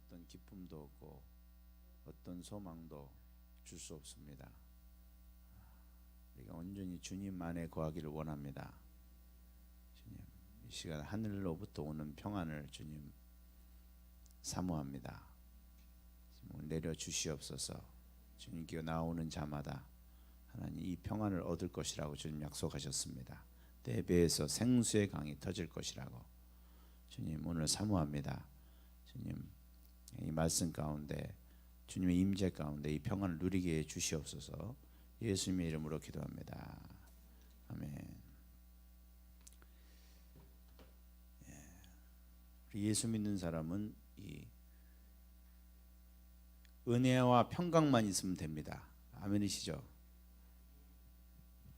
어떤 기쁨도 없고 어떤 소망도 줄 수 없습니다. 우리가 온전히 주님 안에 거하기를 원합니다. 주님, 이 시간 하늘로부터 오는 평안을 주님 사모합니다. 내려 주시옵소서. 주님께 나오는 자마다 하나님 이 평안을 얻을 것이라고 주님 약속하셨습니다. 내 배에서 생수의 강이 터질 것이라고 주님 오늘 사모합니다. 주님 이 말씀 가운데 주님의 임재 가운데 이 평안을 누리게 해 주시옵소서. 예수님의 이름으로 기도합니다. 아멘. 예수 믿는 사람은 이 은혜와 평강만 있으면 됩니다. 아멘이시죠?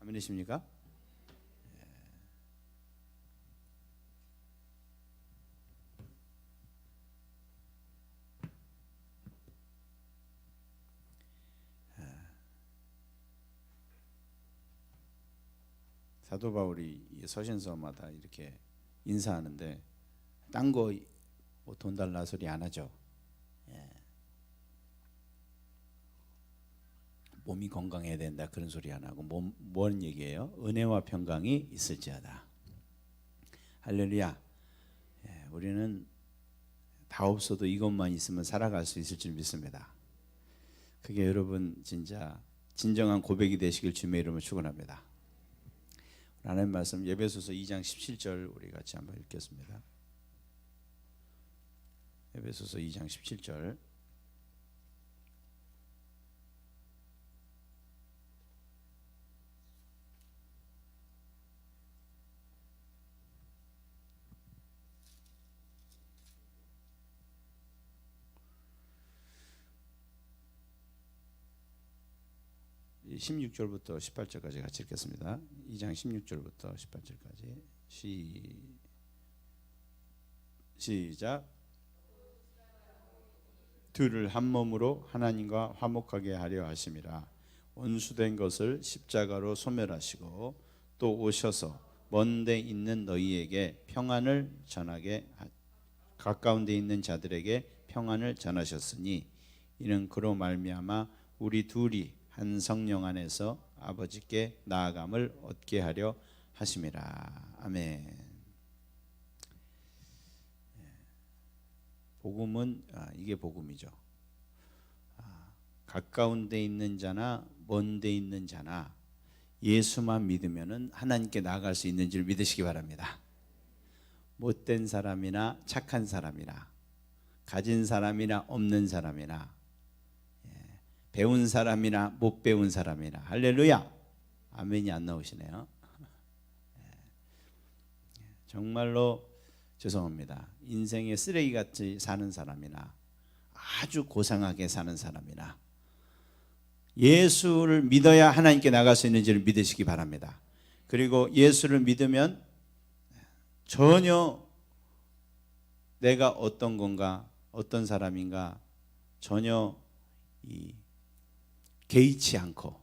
아멘이십니까? 사도 바울이 서신서마다 이렇게 인사하는데 딴 거 돈 달라 소리 안 하죠. 몸이 건강해야 된다 그런 소리 안 하고 뭔 얘기예요? 은혜와 평강이 있을지어다. 할렐루야. 우리는 다 없어도 이것만 있으면 살아갈 수 있을 줄 믿습니다. 그게 여러분 진짜 진정한 고백이 되시길 주님의 이름으로 축원합니다. 하나님 말씀 에베소서 2장 17절 우리 같이 한번 읽겠습니다. 에베소서 2장 17절. 이 16절부터 18절까지 같이 읽겠습니다. 2장 16절부터 18절까지 시작. 둘을 한 몸으로 하나님과 화목하게 하려 하심이라. 원수된 것을 십자가로 소멸하시고 또 오셔서 먼데 있는 너희에게 평안을 전하게 가까운 데 있는 자들에게 평안을 전하셨으니 이는 그로 말미암아 우리 둘이 한 성령 안에서 아버지께 나아감을 얻게 하려 하심이라. 아멘. 복음은 이게 복음이죠. 가까운 데 있는 자나 먼 데 있는 자나 예수만 믿으면은 하나님께 나아갈 수 있는 줄 믿으시기 바랍니다. 못된 사람이나 착한 사람이나 가진 사람이나 없는 사람이나 배운 사람이나 못 배운 사람이나 할렐루야. 아멘이 안 나오시네요. 정말로 죄송합니다. 인생에 쓰레기같이 사는 사람이나 아주 고상하게 사는 사람이나 예수를 믿어야 하나님께 나갈 수 있는지를 믿으시기 바랍니다. 그리고 예수를 믿으면 전혀 내가 어떤 건가 어떤 사람인가 전혀 개의치 않고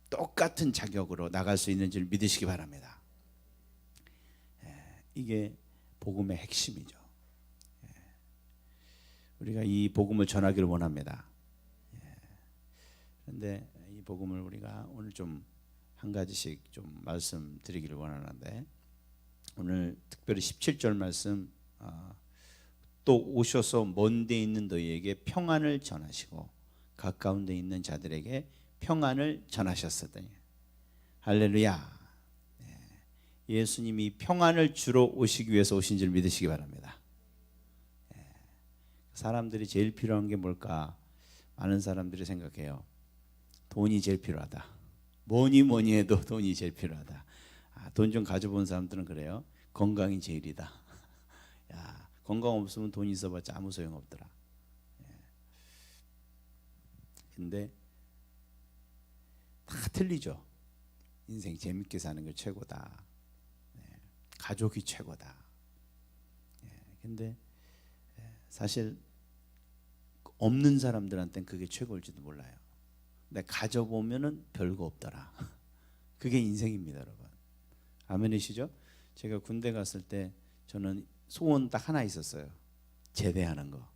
똑같은 자격으로 나갈 수 있는지를 믿으시기 바랍니다. 이게 복음의 핵심이죠. 우리가 이 복음을 전하기를 원합니다. 그런데 이 복음을 우리가 오늘 좀 한 가지씩 좀 말씀드리기를 원하는데 오늘 특별히 17절 말씀 또 오셔서 먼 데 있는 너희에게 평안을 전하시고 가까운 데 있는 자들에게 평안을 전하셨으더니 할렐루야. 예수님이 평안을 주러 오시기 위해서 오신 줄 믿으시기 바랍니다. 사람들이 제일 필요한 게 뭘까? 많은 사람들이 생각해요. 돈이 제일 필요하다. 뭐니 해도 돈이 제일 필요하다. 돈 좀 가져본 사람들은 그래요. 건강이 제일이다. 야, 건강 없으면 돈 있어봤자 아무 소용 없더라. 근데 다 틀리죠. 인생 재밌게 사는 게 최고다. 가족이 최고다. 근데 사실 없는 사람들한테는 그게 최고일지도 몰라요. 근데 가져보면은 별거 없더라. 그게 인생입니다, 여러분. 아멘이시죠? 제가 군대 갔을 때 저는 소원 딱 하나 있었어요. 제대하는 거.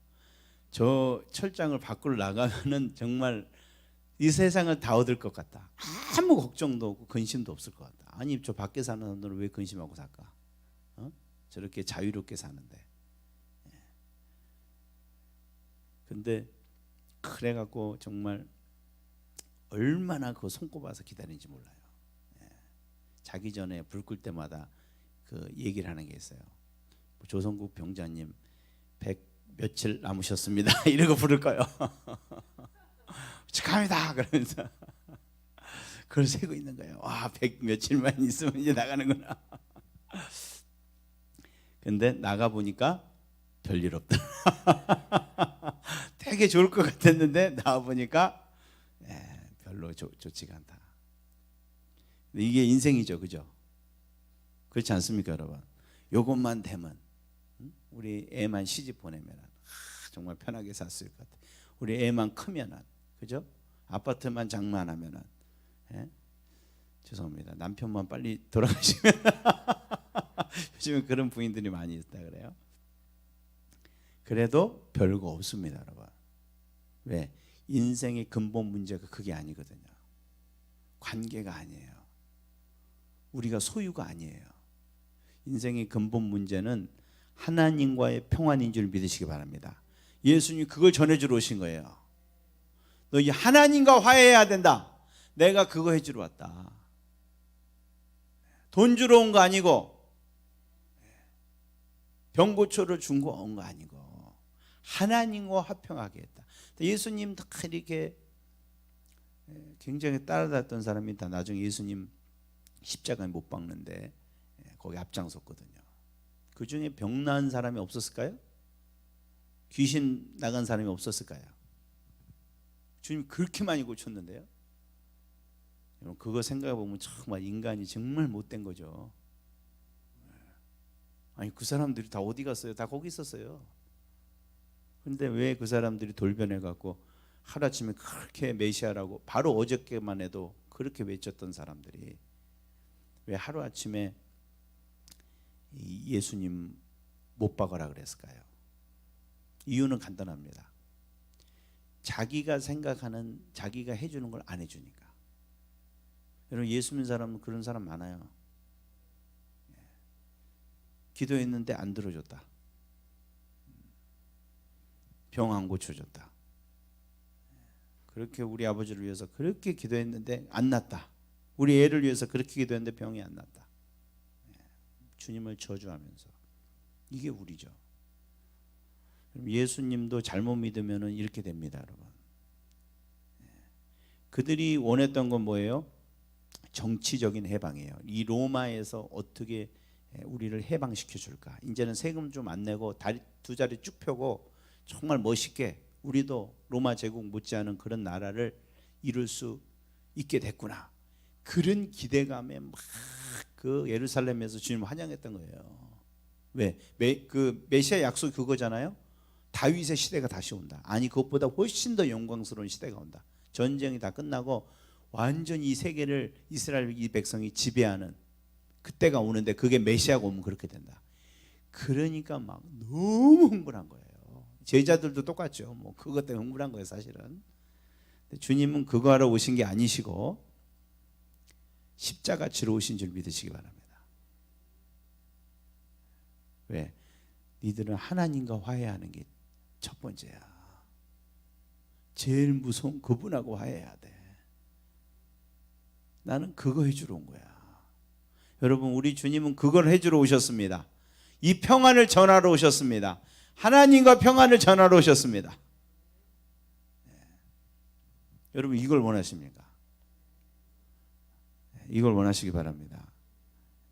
저 철장을 밖으로 나가면은 정말 이 세상을 다 얻을 것 같다. 아무 걱정도 없고 근심도 없을 것 같다. 아니 저 밖에 사는 사람들은 왜 근심하고 살까? 저렇게 자유롭게 사는데. 근데 그래갖고 정말 얼마나 그 손꼽아서 기다리는지 몰라요. 자기 전에 불 끌 때마다 그 얘기를 하는 게 있어요. 조성국 병자님 100 며칠 남으셨습니다. 이러고 부를 거예요. 축하합니다. 그러면서 그걸 세고 있는 거예요. 와, 100 며칠만 있으면 이제 나가는구나. 근데 나가 보니까 별일 없다. 되게 좋을 것 같았는데 나와 보니까 별로 좋지가 않다. 이게 인생이죠, 그죠? 그렇지 않습니까, 여러분? 요것만 되면, 우리 애만 시집 보내면 정말 편하게 샀을 것 같아. 우리 애만 크면은, 그죠? 아파트만 장만하면은, 죄송합니다. 남편만 빨리 돌아가시면 요즘에 그런 부인들이 많이 있다 그래요. 그래도 별거 없습니다, 여러분. 왜? 인생의 근본 문제가 그게 아니거든요. 관계가 아니에요. 우리가 소유가 아니에요. 인생의 근본 문제는 하나님과의 평안인 줄 믿으시기 바랍니다. 예수님이 그걸 전해주러 오신 거예요. 너 이 하나님과 화해해야 된다. 내가 그거 해주러 왔다. 돈 주러 온 거 아니고, 병고초를 준 거 온 거 아니고, 하나님과 화평하게 했다. 예수님 다 이렇게 굉장히 따라다녔던 사람이 다 나중에 예수님 십자가에 못 박는데 거기 앞장섰거든요. 그 중에 병 나은 사람이 없었을까요? 귀신 나간 사람이 없었을까요? 주님 그렇게 많이 고쳤는데요. 여러분 그거 생각해 보면 정말 인간이 정말 못된 거죠. 아니 그 사람들이 다 어디 갔어요? 다 거기 있었어요. 그런데 왜 그 사람들이 돌변해 갖고 하루아침에 그렇게 메시아라고 바로 어저께만 해도 그렇게 외쳤던 사람들이 왜 하루아침에 예수님 못 박아라 그랬을까요? 이유는 간단합니다. 자기가 생각하는, 자기가 해주는 걸 안 해주니까. 여러분 예수 믿는 사람은 그런 사람 많아요. 기도했는데 안 들어줬다. 병 안 고쳐줬다. 그렇게 우리 아버지를 위해서 그렇게 기도했는데 안 낫다. 우리 애를 위해서 그렇게 기도했는데 병이 안 낫다. 주님을 저주하면서. 이게 우리죠. 예수님도 잘못 믿으면 이렇게 됩니다, 여러분. 그들이 원했던 건 뭐예요? 정치적인 해방이에요. 이 로마에서 어떻게 우리를 해방시켜 줄까? 이제는 세금 좀 안 내고 다리 두 자리 쭉 펴고 정말 멋있게 우리도 로마 제국 못지않은 그런 나라를 이룰 수 있게 됐구나. 그런 기대감에 막 그 예루살렘에서 주님 환영했던 거예요. 왜? 그 메시아 약속 그거잖아요. 다윗의 시대가 다시 온다. 아니 그것보다 훨씬 더 영광스러운 시대가 온다. 전쟁이 다 끝나고 완전히 이 세계를 이스라엘 이 백성이 지배하는 그때가 오는데 그게 메시아가 오면 그렇게 된다. 그러니까 막 너무 흥분한 거예요. 제자들도 똑같죠. 뭐 그것 때문에 흥분한 거예요, 사실은. 근데 주님은 그거 하러 오신 게 아니시고 십자가 지러 오신 줄 믿으시기 바랍니다. 왜? 니들은 하나님과 화해하는 게 첫 번째야. 제일 무서운 그분하고 화해해야 돼. 나는 그거 해주러 온 거야. 여러분 우리 주님은 그걸 해주러 오셨습니다. 이 평안을 전하러 오셨습니다. 하나님과 평안을 전하러 오셨습니다. 여러분 이걸 원하십니까? 이걸 원하시기 바랍니다.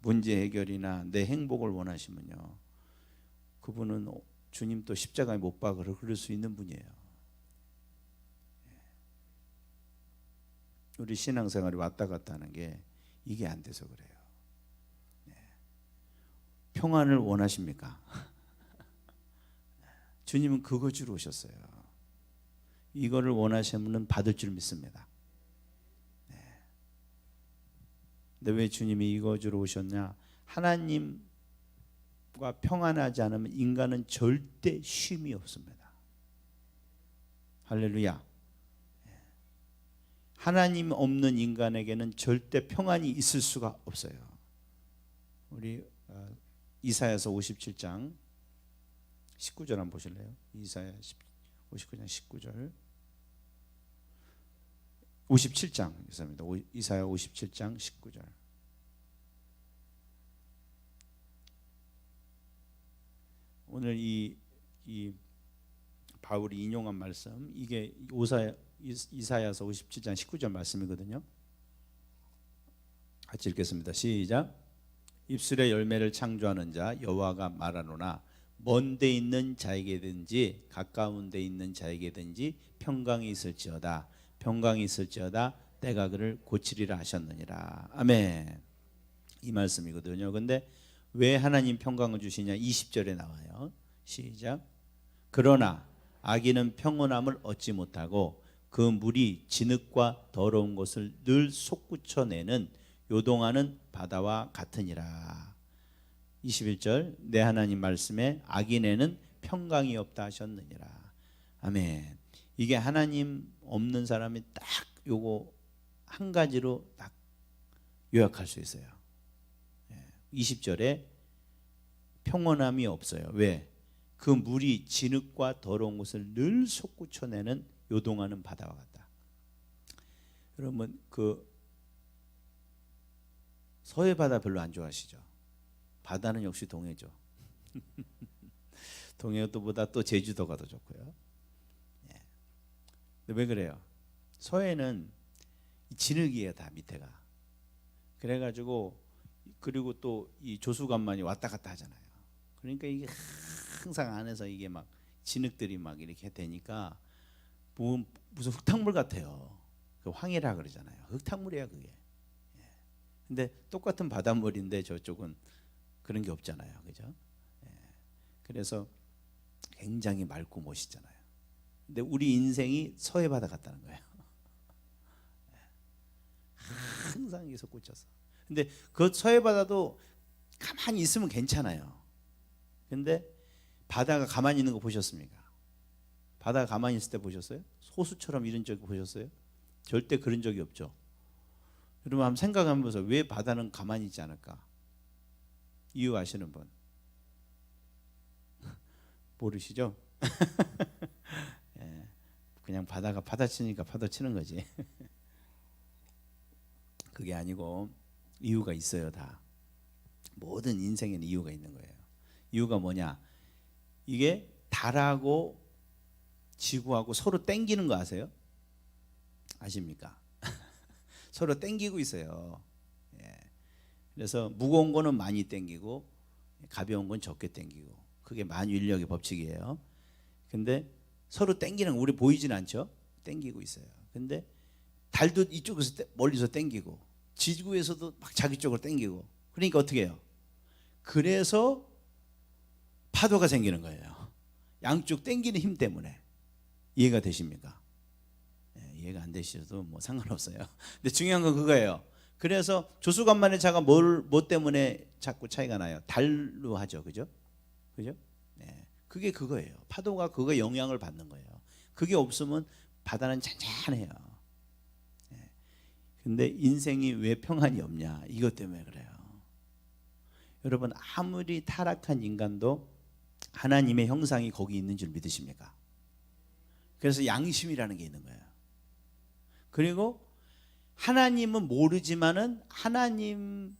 문제 해결이나 내 행복을 원하시면요, 그분은 주님 또 십자가에 못 박으러 그럴 수 있는 분이에요. 우리 신앙생활이 왔다 갔다 하는 게 이게 안 돼서 그래요. 평안을 원하십니까? 주님은 그거 주러 오셨어요. 이거를 원하시면 받을 줄 믿습니다. 근데 왜 주님이 이거 주러 오셨냐? 하나님과 평안하지 않으면 인간은 절대 쉼이 없습니다. 할렐루야. 하나님 없는 인간에게는 절대 평안이 있을 수가 없어요. 우리 이사야서 57장 19절 한번 보실래요? 이사야 59장 19절 57장 죄송합니다. 이사야 57장 19절. 오늘 이 바울이 인용한 말씀, 이게 이사야서 57장 19절 말씀이거든요. 같이 읽겠습니다. 시작. 입술의 열매를 창조하는 자 여호와가 말하노나 먼 데 있는 자에게든지 가까운 데 있는 자에게든지 평강이 있을지어다. 평강이 있을지어다. 내가 그를 고치리라 하셨느니라. 아멘. 이 말씀이거든요. 근데 왜 하나님 평강을 주시냐? 20절에 나와요. 시작. 그러나 악인은 평온함을 얻지 못하고 그 물이 진흙과 더러운 것을 늘 솟구쳐내는 요동하는 바다와 같으니라. 21절. 내 하나님 말씀에 악인에는 평강이 없다 하셨느니라. 아멘. 이게 하나님 없는 사람이 딱 요거 한 가지로 딱 요약할 수 있어요. 20절에 평온함이 없어요. 왜? 그 물이 진흙과 더러운 것을 늘 솟구쳐내는 요동하는 바다와 같다. 여러분 그 서해 바다 별로 안 좋아하시죠? 바다는 역시 동해죠. 동해도보다 또 제주도가 더 좋고요. 근데 왜 그래요? 서해는 진흙이에요, 다 밑에가. 그래가지고 그리고 또 이 조수간만이 왔다 갔다 하잖아요. 그러니까 이게 항상 안에서 이게 막 진흙들이 막 이렇게 되니까 무슨 흙탕물 같아요. 그 황해라 그러잖아요. 흙탕물이야 그게. 근데 똑같은 바닷물인데 저쪽은 그런 게 없잖아요, 그죠? 그래서 굉장히 맑고 멋있잖아요. 근데 우리 인생이 서해 바다 같다는 거예요. 항상 여기서 꽂혀서. 근데 그 서해 바다도 가만히 있으면 괜찮아요. 근데 바다가 가만히 있는 거 보셨습니까? 바다가 가만히 있을 때 보셨어요? 호수처럼 이런 적 보셨어요? 절대 그런 적이 없죠. 여러분 한번 생각하면서 왜 바다는 가만히 있지 않을까? 이유 아시는 분? 모르시죠? 그냥 바다가 파다치니까 파도치는 거지. 그게 아니고 이유가 있어요. 다 모든 인생에는 이유가 있는 거예요. 이유가 뭐냐? 이게 달하고 지구하고 서로 땡기는 거 아세요? 아십니까? 서로 땡기고 있어요. 그래서 무거운 거는 많이 땡기고 가벼운 건 적게 땡기고, 그게 만유인력의 법칙이에요. 근데 서로 땡기는 거 우리 보이진 않죠? 땡기고 있어요. 근데 달도 이쪽에서 멀리서 땡기고 지구에서도 막 자기 쪽으로 땡기고, 그러니까 어떻게 해요? 그래서 파도가 생기는 거예요. 양쪽 땡기는 힘 때문에. 이해가 되십니까? 이해가 안 되셔도 뭐 상관없어요. 근데 중요한 건 그거예요. 그래서 조수간만의 차가 뭐 때문에 자꾸 차이가 나요? 달로 하죠, 그죠? 그죠? 그게 그거예요. 파도가 그거 영향을 받는 거예요. 그게 없으면 바다는 잔잔해요. 근데 인생이 왜 평안이 없냐? 이것 때문에 그래요. 여러분 아무리 타락한 인간도 하나님의 형상이 거기 있는 줄 믿으십니까? 그래서 양심이라는 게 있는 거예요. 그리고 하나님은 모르지만은 하나님을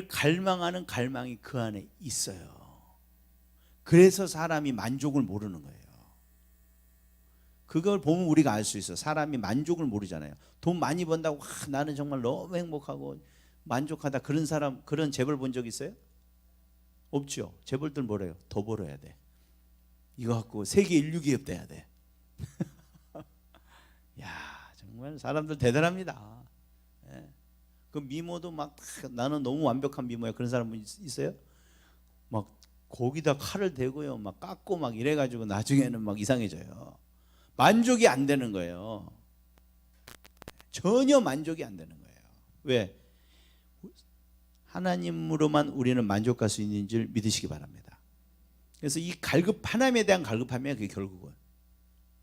갈망하는 갈망이 그 안에 있어요. 그래서 사람이 만족을 모르는 거예요. 그걸 보면 우리가 알 수 있어요. 사람이 만족을 모르잖아요. 돈 많이 번다고 나는 정말 너무 행복하고 만족하다, 그런 사람, 그런 재벌 본 적 있어요? 없죠. 재벌들 뭐래요? 더 벌어야 돼. 이거 갖고 세계 인류 기업 돼야 돼. 야, 정말 사람들 대단합니다. 그 미모도 막 나는 너무 완벽한 미모야, 그런 사람 있어요? 막 거기다 칼을 대고요, 막 깎고 막 이래가지고 나중에는 막 이상해져요. 만족이 안 되는 거예요. 전혀 만족이 안 되는 거예요. 왜? 하나님으로만 우리는 만족할 수 있는 줄 믿으시기 바랍니다. 그래서 이 하나님에 대한 갈급함이야, 그게 결국은.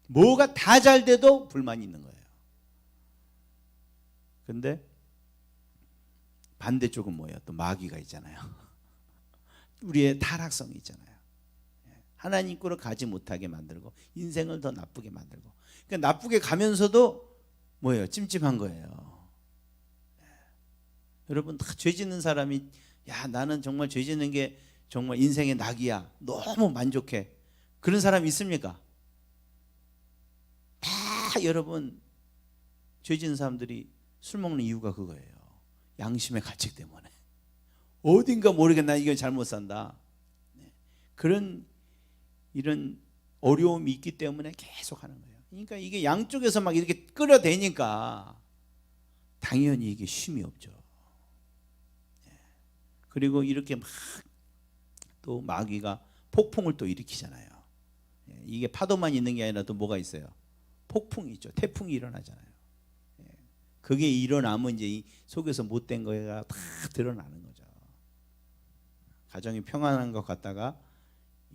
뭐가 다 잘 돼도 불만이 있는 거예요. 근데 반대쪽은 뭐예요? 또 마귀가 있잖아요. 우리의 타락성이 있잖아요. 하나님께로 가지 못하게 만들고 인생을 더 나쁘게 만들고, 그러니까 나쁘게 가면서도 뭐예요? 찜찜한 거예요. 여러분, 다 죄 짓는 사람이 야 나는 정말 죄 짓는 게 정말 인생의 낙이야, 너무 만족해, 그런 사람이 있습니까? 다 여러분 죄 짓는 사람들이 술 먹는 이유가 그거예요. 양심의 가책 때문에. 어딘가 모르게 나 이건 잘못 산다, 그런 이런 어려움이 있기 때문에 계속 하는 거예요. 그러니까 이게 양쪽에서 막 이렇게 끌어대니까 당연히 이게 쉼이 없죠. 그리고 이렇게 막 또 마귀가 폭풍을 또 일으키잖아요. 이게 파도만 있는 게 아니라 또 뭐가 있어요? 폭풍이 있죠. 태풍이 일어나잖아요. 그게 일어나면 이제 이 속에서 못된 거가 다 드러나는 거죠. 가정이 평안한 것 같다가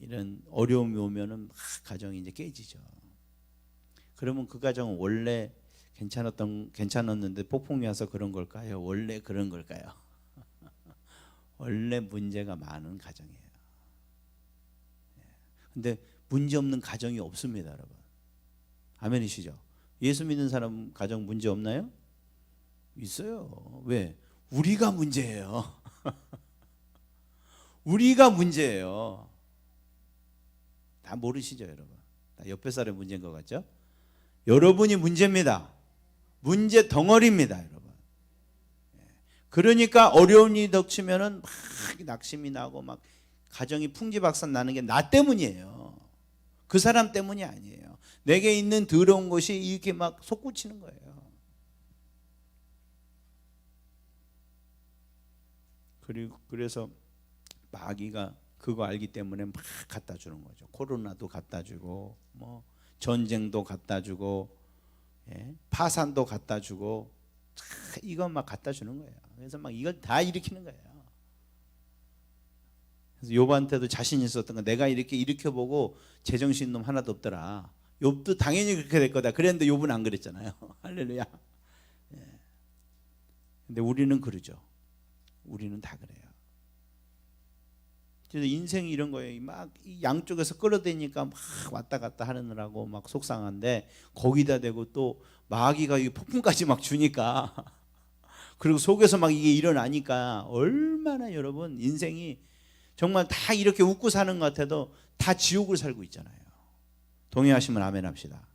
이런 어려움이 오면은 막 가정이 이제 깨지죠. 그러면 그 가정은 원래 괜찮았는데 폭풍이 와서 그런 걸까요? 원래 그런 걸까요? 원래 문제가 많은 가정이에요. 근데 문제 없는 가정이 없습니다, 여러분. 아멘이시죠? 예수 믿는 사람 가정 문제 없나요? 있어요. 왜? 우리가 문제예요. 우리가 문제예요. 다 모르시죠, 여러분? 다 옆에 사람의 문제인 것 같죠? 여러분이 문제입니다. 문제 덩어리입니다, 여러분. 그러니까 어려운 일이 닥치면은 막 낙심이 나고 막 가정이 풍지박산 나는 게 나 때문이에요. 그 사람 때문이 아니에요. 내게 있는 더러운 것이 이렇게 막 솟구치는 거예요. 그래서 마귀가 그거 알기 때문에 막 갖다 주는 거죠. 코로나도 갖다 주고, 뭐 전쟁도 갖다 주고, 파산도 갖다 주고, 이건 막 갖다 주는 거예요. 그래서 막 이걸 다 일으키는 거예요. 그래서 욥한테도 자신 있었던 거, 내가 이렇게 일으켜보고 제정신 놈 하나도 없더라. 욥도 당연히 그렇게 될 거다 그랬는데 욥은 안 그랬잖아요. 할렐루야. 근데 우리는 그러죠. 우리는 다 그래요. 그래서 인생이 이런 거예요. 막 양쪽에서 끌어대니까 막 왔다 갔다 하느라고 막 속상한데, 거기다 대고 또 마귀가 이 폭풍까지 막 주니까 그리고 속에서 막 이게 일어나니까 얼마나 여러분 인생이 정말 다 이렇게 웃고 사는 것 같아도 다 지옥을 살고 있잖아요. 동의하시면 아멘 합시다.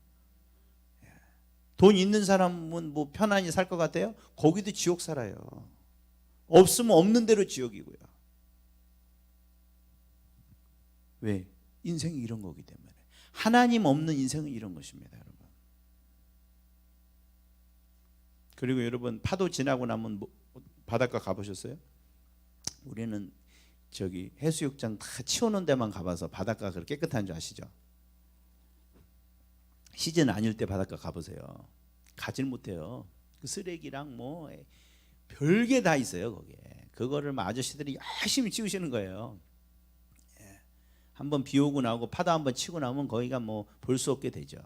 돈 있는 사람은 뭐 편안히 살 것 같아요? 거기도 지옥 살아요. 없으면 없는 대로 지옥이고요. 왜? 인생이 이런 거기 때문에. 하나님 없는 인생은 이런 것입니다, 여러분. 그리고 여러분, 파도 지나고 나면 바닷가 가보셨어요? 우리는 저기 해수욕장 다 치우는 데만 가봐서 바닷가가 그렇게 깨끗한 줄 아시죠? 시즌 아닐 때 바닷가 가보세요. 가질 못해요. 그 쓰레기랑 뭐 별게 다 있어요, 거기에. 그거를 막 아저씨들이 열심히 치우시는 거예요. 한번 비 오고 나고 파도 한번 치고 나면 거기가 뭐 볼 수 없게 되죠.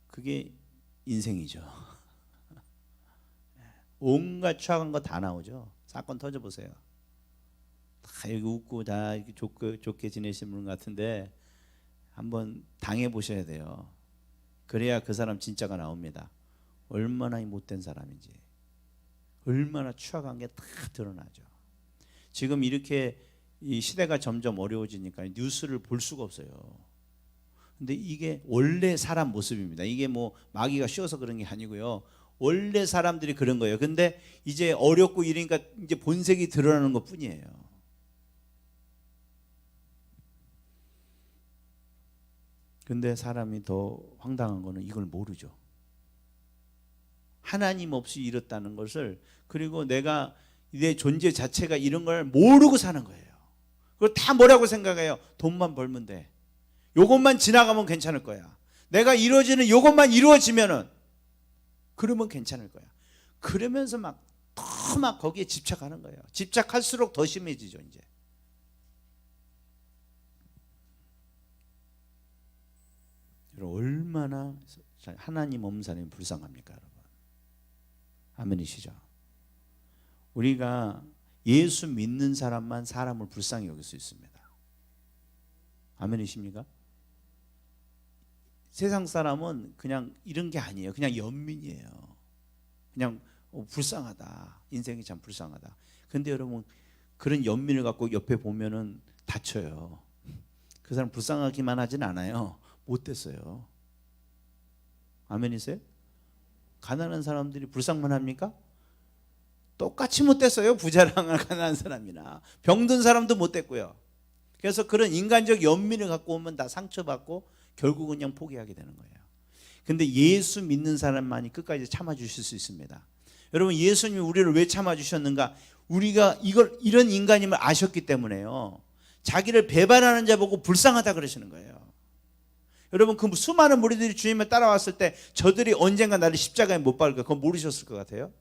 그게 인생이죠. 온갖 추악한 거 다 나오죠. 사건 터져보세요. 다 여기 웃고 다 이렇게 좋게 지내시는 분 같은데 한번 당해보셔야 돼요. 그래야 그 사람 진짜가 나옵니다. 얼마나 못된 사람인지, 얼마나 추악한 게 다 드러나죠. 지금 이렇게 이 시대가 점점 어려워지니까 뉴스를 볼 수가 없어요. 근데 이게 원래 사람 모습입니다. 이게 뭐 마귀가 씌워서 그런 게 아니고요. 원래 사람들이 그런 거예요. 근데 이제 어렵고 이러니까 이제 본색이 드러나는 것 뿐이에요. 근데 사람이 더 황당한 거는 이걸 모르죠. 하나님 없이 이렇다는 것을, 그리고 내가 내 존재 자체가 이런 걸 모르고 사는 거예요. 그걸 다 뭐라고 생각해요? 돈만 벌면 돼. 요것만 지나가면 괜찮을 거야. 내가 이루어지는 요것만 이루어지면은 그러면 괜찮을 거야. 그러면서 막 더 막 거기에 집착하는 거예요. 집착할수록 더 심해지죠, 이제. 얼마나 하나님 없는 사람이 불쌍합니까, 여러분? 아멘이시죠? 우리가 예수 믿는 사람만 사람을 불쌍히 여길 수 있습니다. 아멘이십니까? 세상 사람은 그냥 이런 게 아니에요. 그냥 연민이에요. 그냥 불쌍하다. 인생이 참 불쌍하다. 근데 여러분, 그런 연민을 갖고 옆에 보면은 다쳐요. 그 사람 불쌍하기만 하진 않아요. 못됐어요. 아멘이세요? 가난한 사람들이 불쌍만 합니까? 똑같이 못됐어요. 부자랑 가난한 사람이나. 병든 사람도 못됐고요. 그래서 그런 인간적 연민을 갖고 오면 다 상처받고 결국은 그냥 포기하게 되는 거예요. 근데 예수 믿는 사람만이 끝까지 참아주실 수 있습니다. 여러분, 예수님이 우리를 왜 참아주셨는가? 우리가 이런 인간임을 아셨기 때문에요. 자기를 배반하는 자 보고 불쌍하다 그러시는 거예요. 여러분, 그 수많은 무리들이 주님을 따라왔을 때 저들이 언젠가 나를 십자가에 못 박을까? 그건 모르셨을 것 같아요.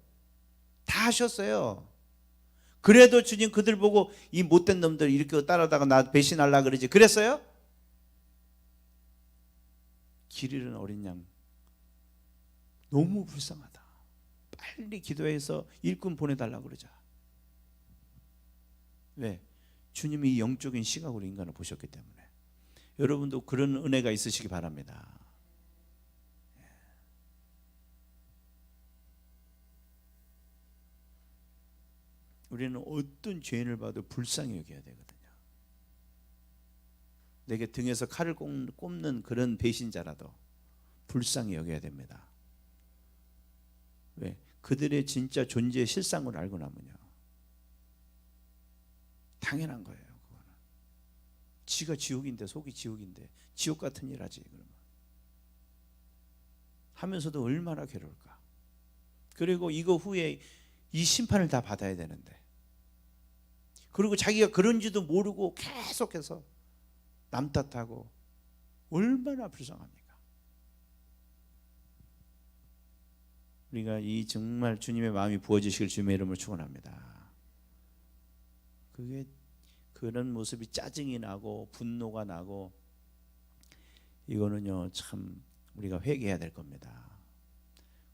다 하셨어요. 그래도 주님 그들 보고 이 못된 놈들 이렇게 따라다가 나 배신하려고 그러지 그랬어요? 길 잃은 어린 양 너무 불쌍하다. 빨리 기도해서 일꾼 보내달라고 그러자. 왜? 주님이 영적인 시각으로 인간을 보셨기 때문에. 여러분도 그런 은혜가 있으시기 바랍니다. 우리는 어떤 죄인을 봐도 불쌍히 여겨야 되거든요. 내게 등에서 칼을 꼽는 그런 배신자라도 불쌍히 여겨야 됩니다. 왜? 그들의 진짜 존재의 실상을 알고 나면요. 당연한 거예요. 그거는. 지가 지옥인데, 속이 지옥인데 지옥 같은 일 하지 그러면. 하면서도 얼마나 괴로울까. 그리고 이거 후에 이 심판을 다 받아야 되는데, 그리고 자기가 그런지도 모르고 계속해서 남 탓하고 얼마나 불쌍합니까? 우리가 이 정말 주님의 마음이 부어지시길 주님의 이름으로 축원합니다. 그게 그런 모습이 짜증이 나고 분노가 나고 이거는요 참 우리가 회개해야 될 겁니다.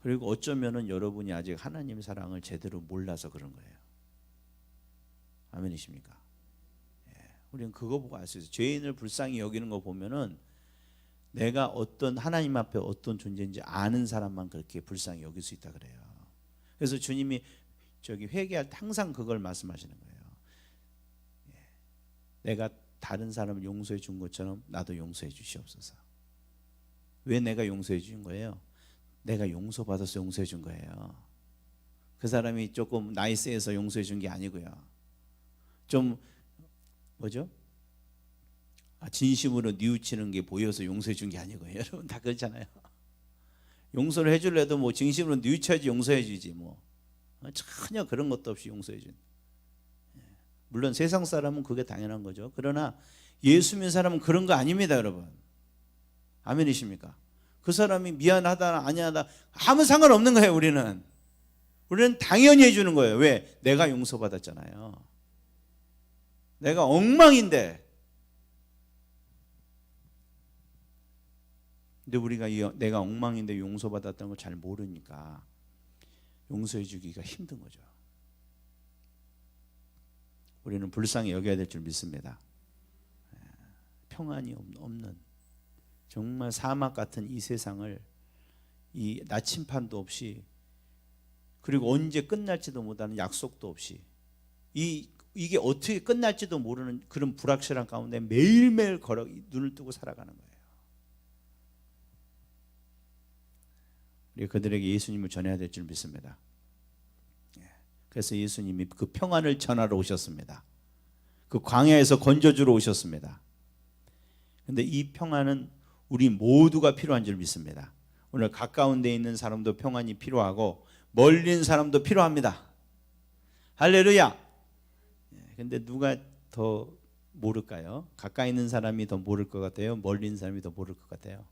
그리고 어쩌면은 여러분이 아직 하나님의 사랑을 제대로 몰라서 그런 거예요. 아멘이십니까? 예, 우리는 그거 보고 알 수 있어요. 죄인을 불쌍히 여기는 거 보면은 내가 어떤 하나님 앞에 어떤 존재인지 아는 사람만 그렇게 불쌍히 여길 수 있다 그래요. 그래서 주님이 회개할 때 항상 그걸 말씀하시는 거예요. 예, 내가 다른 사람을 용서해 준 것처럼 나도 용서해 주시옵소서. 왜 내가 용서해 준 거예요? 내가 용서받아서 용서해 준 거예요. 그 사람이 조금 나이스해서 용서해 준 게 아니고요. 좀 뭐죠? 진심으로 뉘우치는 게 보여서 용서해 준 게 아니고요. 여러분 다 그렇잖아요. 용서를 해줄래도 뭐 진심으로 뉘우쳐야지 용서해 주지 뭐. 전혀 그런 것도 없이 용서해 준. 물론 세상 사람은 그게 당연한 거죠. 그러나 예수 믿는 사람은 그런 거 아닙니다, 여러분. 아멘이십니까? 그 사람이 미안하다 아니하다 아무 상관없는 거예요. 우리는 당연히 해주는 거예요. 왜? 내가 용서받았잖아요. 내가 엉망인데. 근데 우리가 내가 엉망인데 용서받았다는 걸 잘 모르니까 용서해 주기가 힘든 거죠. 우리는 불쌍히 여겨야 될 줄 믿습니다. 평안이 없는 정말 사막 같은 이 세상을 이 나침판도 없이, 그리고 언제 끝날지도 못하는 약속도 없이, 이게 어떻게 끝날지도 모르는 그런 불확실한 가운데 매일매일 눈을 뜨고 살아가는 거예요. 우리가 그들에게 예수님을 전해야 될 줄 믿습니다. 그래서 예수님이 그 평안을 전하러 오셨습니다. 그 광야에서 건져주러 오셨습니다. 그런데 이 평안은 우리 모두가 필요한 줄 믿습니다. 오늘 가까운 데 있는 사람도 평안이 필요하고 멀리 있는 사람도 필요합니다. 할렐루야. 근데 누가 더 모를까요? 가까이 있는 사람이 더 모를 것 같아요? 멀리 있는 사람이 더 모를 것 같아요?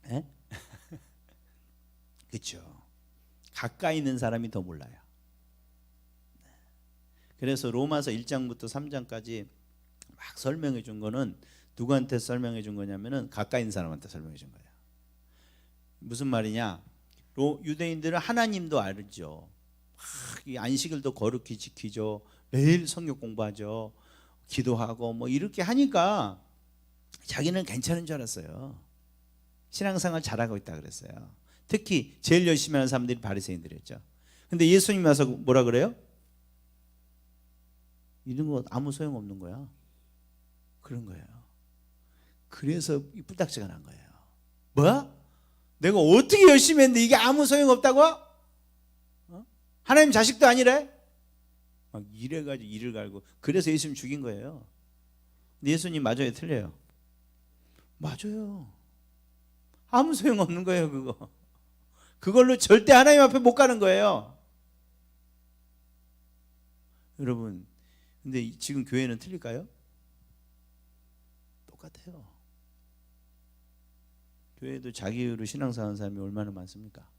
예? 그렇죠. 가까이 있는 사람이 더 몰라요. 그래서 로마서 1장부터 3장까지 막 설명해 준 거는 누구한테 설명해 준 거냐면은 가까이 있는 사람한테 설명해 준 거예요. 무슨 말이냐? 유대인들은 하나님도 알죠. 이 안식을 더 거룩히 지키죠. 매일 성경 공부하죠. 기도하고 뭐 이렇게 하니까 자기는 괜찮은 줄 알았어요. 신앙생활 잘하고 있다 그랬어요. 특히 제일 열심히 하는 사람들이 바리새인들이었죠. 근데 예수님 와서 뭐라 그래요? 이런 거 아무 소용없는 거야. 그런 거예요. 그래서 뿔딱지가 난 거예요. 뭐야? 내가 어떻게 열심히 했는데 이게 아무 소용없다고? 하나님 자식도 아니래? 막 이래가지고 이를 갈고. 그래서 예수님 죽인 거예요. 근데 예수님 맞아요, 틀려요? 맞아요. 아무 소용없는 거예요, 그거. 그걸로 절대 하나님 앞에 못 가는 거예요. 여러분, 근데 지금 교회는 틀릴까요? 똑같아요. 교회도 자기 이유로 신앙생활 하는 사람이 얼마나 많습니까?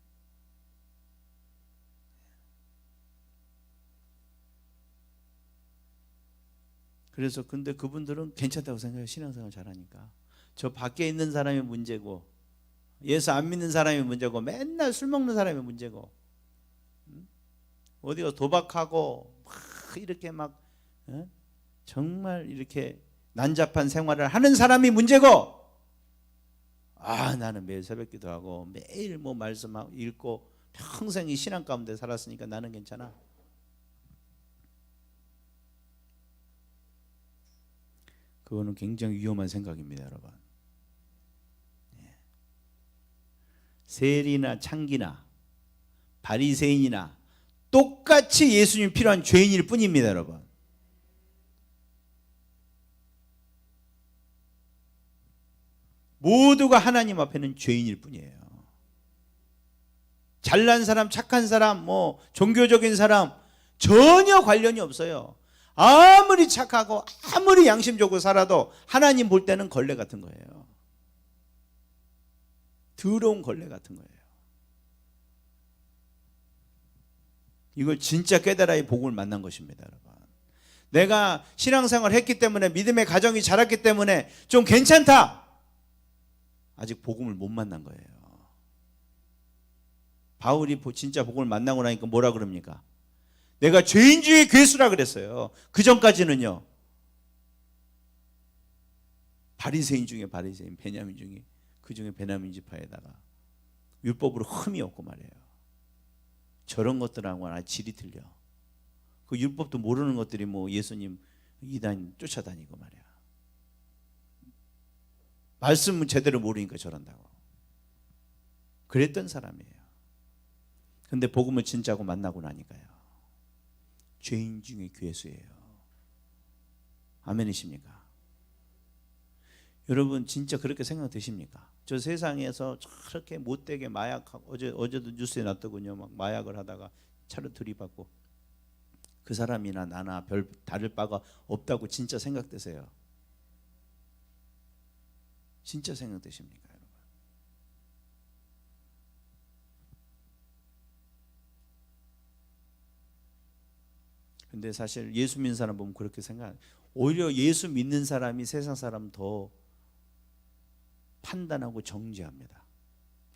그래서 근데 그분들은 괜찮다고 생각해요. 신앙생활 잘하니까. 저 밖에 있는 사람이 문제고, 예수 안 믿는 사람이 문제고, 맨날 술 먹는 사람이 문제고, 어디가 도박하고 막 이렇게 막 정말 이렇게 난잡한 생활을 하는 사람이 문제고, 나는 매일 새벽 기도하고 매일 뭐 말씀 읽고 평생 이 신앙 가운데 살았으니까 나는 괜찮아. 그거는 굉장히 위험한 생각입니다, 여러분. 세리나 창기나 바리새인이나 똑같이 예수님 필요한 죄인일 뿐입니다, 여러분. 모두가 하나님 앞에는 죄인일 뿐이에요. 잘난 사람, 착한 사람, 뭐 종교적인 사람 전혀 관련이 없어요. 아무리 착하고 아무리 양심적으로 살아도 하나님 볼 때는 걸레 같은 거예요. 더러운 걸레 같은 거예요. 이걸 진짜 깨달아야 복을 만난 것입니다, 여러분. 내가 신앙생활을 했기 때문에, 믿음의 가정이 자랐기 때문에 좀 괜찮다. 아직 복음을 못 만난 거예요. 바울이 진짜 복음을 만나고 나니까 뭐라 그럽니까? 내가 죄인 중에 괴수라 그랬어요. 그 전까지는요, 바리새인 중에 바리새인, 베냐민 중에, 그 중에 베냐민 지파에다가 율법으로 흠이 없고 말이에요. 저런 것들하고는 질이 틀려. 그 율법도 모르는 것들이 뭐 예수님 이단 쫓아다니고 말이야. 말씀은 제대로 모르니까 저런다고. 그랬던 사람이에요. 근데 복음을 진짜고 만나고 나니까요, 죄인 중에 괴수예요. 아멘이십니까? 여러분 진짜 그렇게 생각되십니까? 저 세상에서 저렇게 못되게 마약하고, 어제도 뉴스에 났더군요. 막 마약을 하다가 차로 들이받고, 그 사람이나 나나 별 다를 바가 없다고 진짜 생각되세요? 진짜 생각되십니까, 여러분? 근데 사실 예수 믿는 사람 보면 그렇게 생각, 오히려 예수 믿는 사람이 세상 사람 더 판단하고 정죄합니다.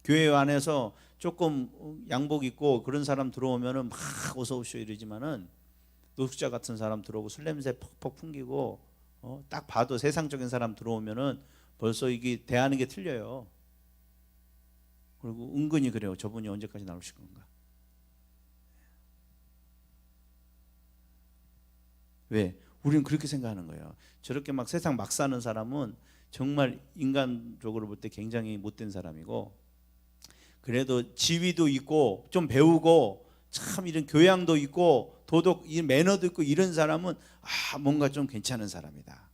교회 안에서 조금 양복 입고 그런 사람 들어오면은 막 어서 오시오 이러지만은, 노숙자 같은 사람 들어오고 술 냄새 퍽퍽 풍기고 딱 봐도 세상적인 사람 들어오면은 벌써 이게 대하는 게 틀려요. 그리고 은근히 그래요. 저분이 언제까지 나오실 건가? 왜? 우리는 그렇게 생각하는 거예요. 저렇게 막 세상 막 사는 사람은 정말 인간적으로 볼 때 굉장히 못된 사람이고, 그래도 지위도 있고 좀 배우고 참 이런 교양도 있고 도덕, 매너도 있고 이런 사람은 뭔가 좀 괜찮은 사람이다.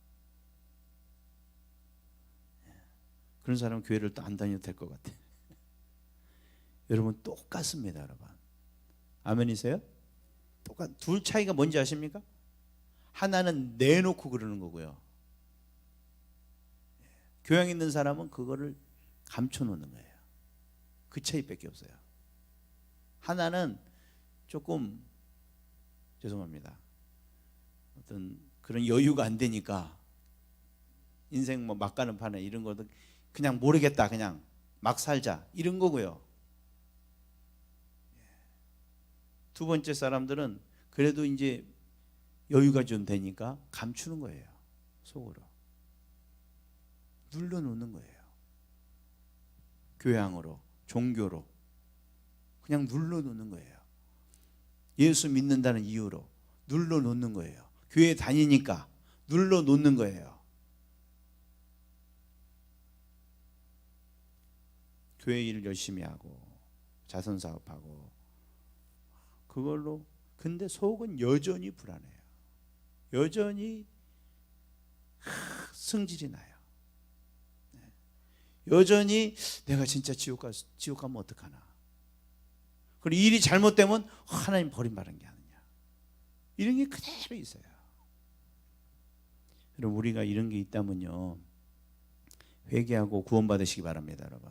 그런 사람은 교회를 또 안 다녀도 될 것 같아. 여러분 똑같습니다, 여러분. 아멘이세요? 둘 차이가 뭔지 아십니까? 하나는 내놓고 그러는 거고요, 교양 있는 사람은 그거를 감춰놓는 거예요. 그 차이밖에 없어요. 하나는 조금, 죄송합니다, 어떤 그런 여유가 안 되니까 인생 뭐 막 가는 판에 이런 것도 그냥 모르겠다, 그냥 막 살자, 이런 거고요. 두 번째 사람들은 그래도 이제 여유가 좀 되니까 감추는 거예요. 속으로 눌러놓는 거예요. 교양으로, 종교로 그냥 눌러놓는 거예요. 예수 믿는다는 이유로 눌러놓는 거예요. 교회 다니니까 눌러놓는 거예요. 교회 일 열심히 하고 자선 사업하고 그걸로, 근데 속은 여전히 불안해요. 여전히 승질이 나요. 여전히 내가 진짜 지옥 가면 어떡하나. 그리고 일이 잘못되면 하나님 버림받은 게 아니냐, 이런 게 그대로 있어요. 여러분, 우리가 이런 게 있다면요, 회개하고 구원 받으시기 바랍니다. 여러분,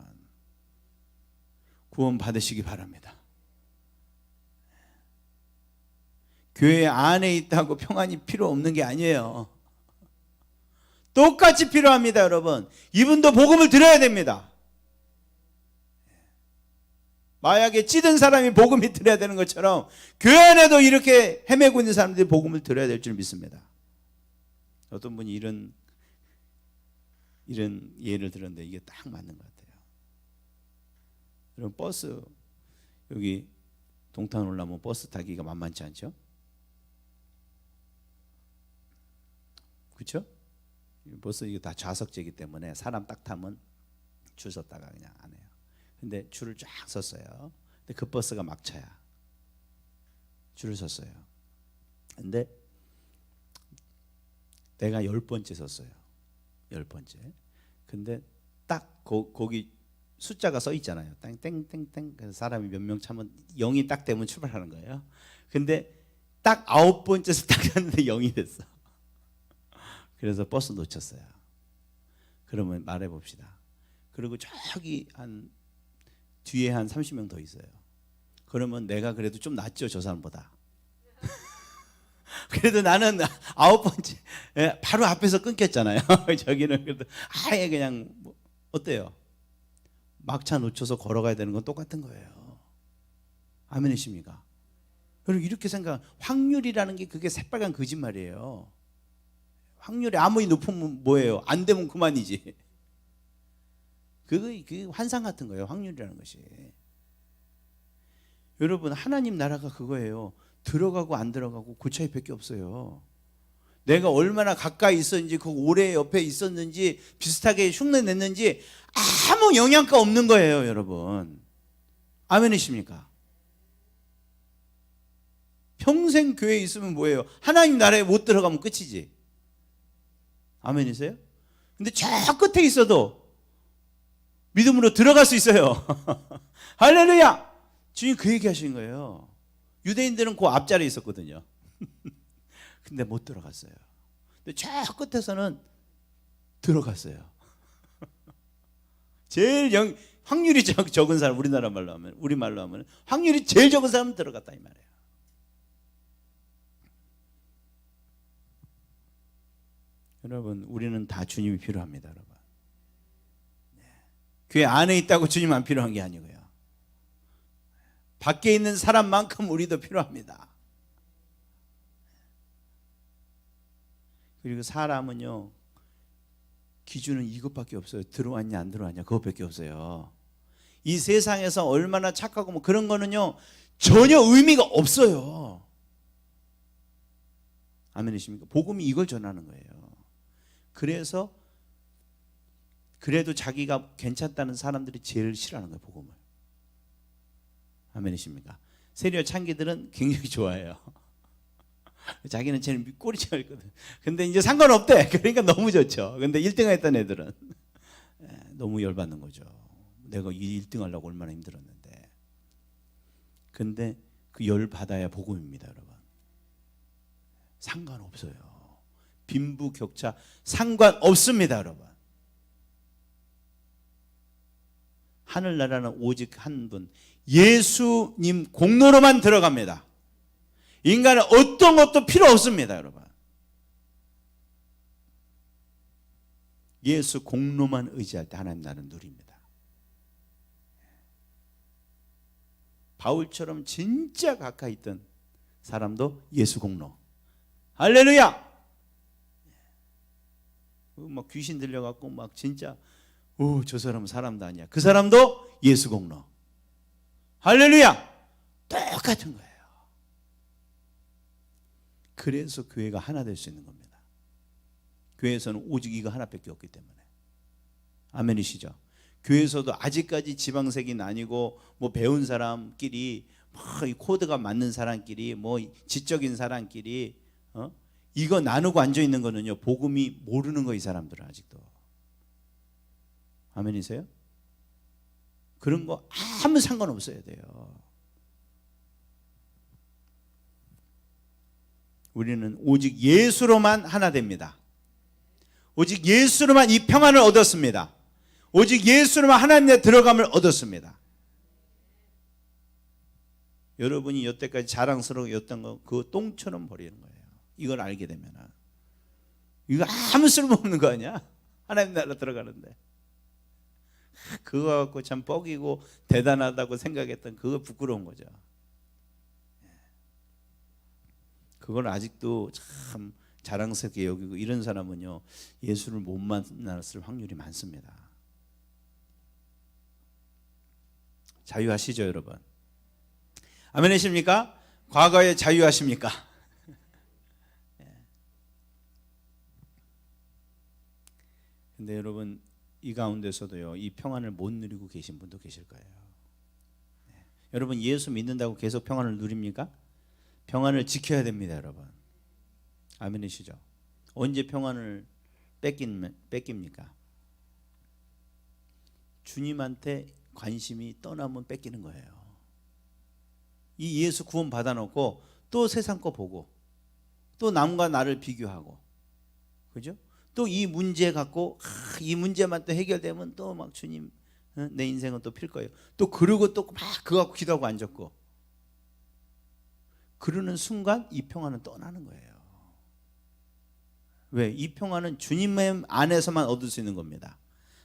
구원 받으시기 바랍니다. 교회 안에 있다고 평안이 필요 없는 게 아니에요. 똑같이 필요합니다. 여러분, 이분도 복음을 들어야 됩니다. 마약에 찌든 사람이 복음이 들어야 되는 것처럼 교회 안에도 이렇게 헤매고 있는 사람들이 복음을 들어야 될 줄 믿습니다. 어떤 분이 이런 예를 들었는데 이게 딱 맞는 것 같아요. 여러분, 버스, 여기 동탄 올라오면 버스 타기가 만만치 않죠? 그렇죠? 버스 이게 다 좌석제이기 때문에 사람 딱 타면 줄 섰다가 그냥 안 해요. 근데 줄을 쫙 섰어요. 근데 그 버스가 막차야. 줄을 섰어요. 근데 내가 10번째 섰어요. 10번째. 근데 딱 거기 숫자가 써 있잖아요. 땡땡땡땡. 그래서 사람이 몇 명 차면 0이 딱 되면 출발하는 거예요. 근데 딱 9번째에서 딱 갔는데 0이 됐어. 그래서 버스 놓쳤어요. 그러면 말해 봅시다. 그리고 저기 뒤에 한 30명 더 있어요. 그러면 내가 그래도 좀 낫죠, 저 사람보다. 그래도 나는 9번째, 바로 앞에서 끊겼잖아요. 저기는 그래도 아예 그냥 뭐 어때요? 막차 놓쳐서 걸어가야 되는 건 똑같은 거예요. 아멘이십니까? 그리고 이렇게 생각, 확률이라는 게 그게 새빨간 거짓말이에요. 확률이 아무리 높으면 뭐예요? 안 되면 그만이지. 그게 환상 같은 거예요, 확률이라는 것이. 여러분, 하나님 나라가 그거예요. 들어가고 안 들어가고 그 차이밖에 없어요. 내가 얼마나 가까이 있었는지, 그 오래 옆에 있었는지, 비슷하게 흉내 냈는지 아무 영향가 없는 거예요, 여러분. 아멘이십니까? 평생 교회에 있으면 뭐예요? 하나님 나라에 못 들어가면 끝이지. 아멘이세요? 근데 저 끝에 있어도 믿음으로 들어갈 수 있어요. 할렐루야! 주님 그 얘기 하신 거예요. 유대인들은 그 앞자리에 있었거든요. 근데 못 들어갔어요. 근데 저 끝에서는 들어갔어요. 제일 확률이 적은 사람, 우리나라 말로 하면, 우리 말로 하면 확률이 제일 적은 사람은 들어갔다 이 말이에요. 여러분, 우리는 다 주님이 필요합니다, 여러분. 교회 안에 있다고 주님 안 필요한 게 아니고요. 밖에 있는 사람만큼 우리도 필요합니다. 그리고 사람은요, 기준은 이것밖에 없어요. 들어왔냐 안 들어왔냐 그것밖에 없어요. 이 세상에서 얼마나 착하고 뭐 그런 거는요 전혀 의미가 없어요. 아멘이십니까? 복음이 이걸 전하는 거예요. 그래서 그래도 자기가 괜찮다는 사람들이 제일 싫어하는 거예요, 복음을. 아멘이십니까? 세리와 창기들은 굉장히 좋아해요. 자기는 제일 꼬리치가 있거든. 근데 이제 상관없대. 그러니까 너무 좋죠. 근데 1등 했던 애들은 너무 열받는 거죠. 내가 1등 하려고 얼마나 힘들었는데. 근데 그 열 받아야 복음입니다, 여러분. 상관없어요. 빈부격차 상관없습니다, 여러분. 하늘나라는 오직 한 분, 예수님 공로로만 들어갑니다. 인간은 어떤 것도 필요 없습니다, 여러분. 예수 공로만 의지할 때 하나님 나라는 누립니다. 바울처럼 진짜 가까이 있던 사람도 예수 공로. 할렐루야! 막 귀신 들려갖고 막 진짜 저 사람은 사람도 아니야. 그 사람도 예수 공로. 할렐루야! 똑같은 거예요. 그래서 교회가 하나 될 수 있는 겁니다. 교회에서는 오직 이거 하나밖에 없기 때문에. 아멘이시죠? 교회에서도 아직까지 지방색이 나뉘고 뭐 배운 사람끼리 이 코드가 맞는 사람끼리 뭐 지적인 사람끼리 이거 나누고 앉아 있는 거는요, 복음이 모르는 거 이 사람들은 아직도. 아멘이세요? 그런 거 아무 상관없어야 돼요. 우리는 오직 예수로만 하나 됩니다. 오직 예수로만 이 평안을 얻었습니다. 오직 예수로만 하나님의 들어감을 얻었습니다. 여러분이 여태까지 자랑스러웠던 거 그거 똥처럼 버리는 거예요. 이걸 알게 되면. 이거 아무 쓸모없는 거 아니야? 하나님 나라 들어가는데. 그거 갖고 참 뻑이고 대단하다고 생각했던 그거 부끄러운 거죠. 그걸 아직도 참 자랑스럽게 여기고 이런 사람은요, 예수를 못 만났을 확률이 많습니다. 자유하시죠, 여러분? 아멘이십니까? 과거에 자유하십니까? 근데 여러분, 이 가운데서도요, 이 평안을 못 누리고 계신 분도 계실 거예요. 여러분, 예수 믿는다고 계속 평안을 누립니까? 평안을 지켜야 됩니다, 여러분. 아멘이시죠? 언제 평안을 뺏깁니까? 주님한테 관심이 떠나면 뺏기는 거예요. 이 예수 구원 받아놓고 또 세상 거 보고 또 남과 나를 비교하고, 그죠? 또 이 문제 갖고 이 문제만 또 해결되면 또 막 주님 내 인생은 또 필 거예요. 또 그러고 또 막 그거 갖고 기도하고 앉았고, 그러는 순간 이 평안은 떠나는 거예요. 왜? 이 평안은 주님 안에서만 얻을 수 있는 겁니다.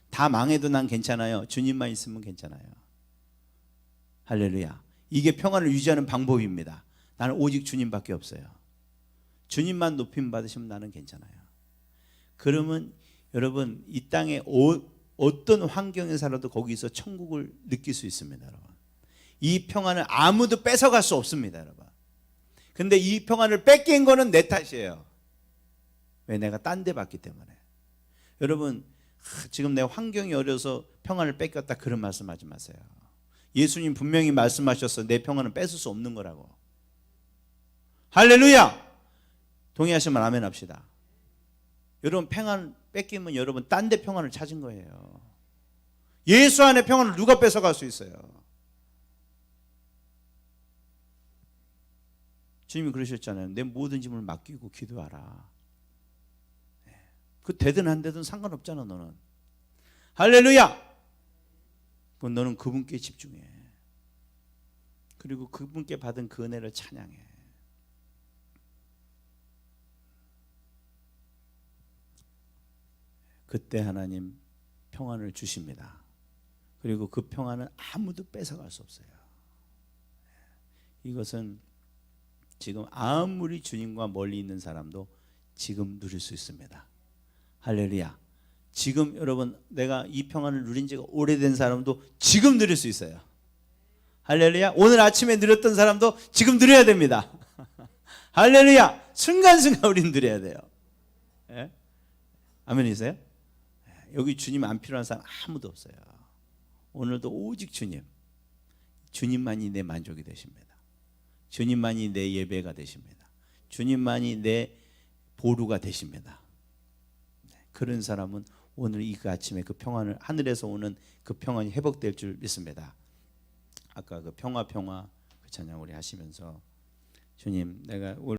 다 망해도 난 괜찮아요. 주님만 있으면 괜찮아요. 할렐루야. 이게 평안을 유지하는 방법입니다. 나는 오직 주님밖에 없어요. 주님만 높임 받으시면 나는 괜찮아요. 그러면 여러분, 이 땅에 어떤 환경에 살아도 거기서 천국을 느낄 수 있습니다, 여러분. 이 평안을 아무도 뺏어갈 수 없습니다, 여러분. 근데 이 평안을 뺏긴 거는 내 탓이에요. 왜? 내가 딴 데 봤기 때문에. 여러분, 지금 내 환경이 어려서 평안을 뺏겼다, 그런 말씀하지 마세요. 예수님 분명히 말씀하셨어. 내 평안은 뺏을 수 없는 거라고. 할렐루야! 동의하시면 아멘 합시다. 여러분, 평안 뺏기면 여러분 딴 데 평안을 찾은 거예요. 예수 안에 평안을 누가 뺏어갈 수 있어요? 주님이 그러셨잖아요. 내 모든 짐을 맡기고 기도하라. 그 되든 안 되든 상관없잖아, 너는. 할렐루야! 너는 그분께 집중해. 그리고 그분께 받은 그 은혜를 찬양해. 그때 하나님 평안을 주십니다. 그리고 그 평안은 아무도 뺏어갈 수 없어요. 이것은 지금 아무리 주님과 멀리 있는 사람도 지금 누릴 수 있습니다. 할렐루야. 지금 여러분, 내가 이 평안을 누린 지가 오래된 사람도 지금 누릴 수 있어요. 할렐루야. 오늘 아침에 누렸던 사람도 지금 누려야 됩니다. 할렐루야. 순간순간 우리는 누려야 돼요. 예? 아멘이세요? 여기 주님 안 필요한 사람 아무도 없어요. 오늘도 오직 주님, 주님만이 내 만족이 되십니다. 주님만이 내 예배가 되십니다. 주님만이 내 보루가 되십니다. 그런 사람은 오늘 이 아침에 그 평안을, 하늘에서 오는 그 평안이 회복될 줄 믿습니다. 아까 그 평화 그 찬양 우리 하시면서, 주님, 내가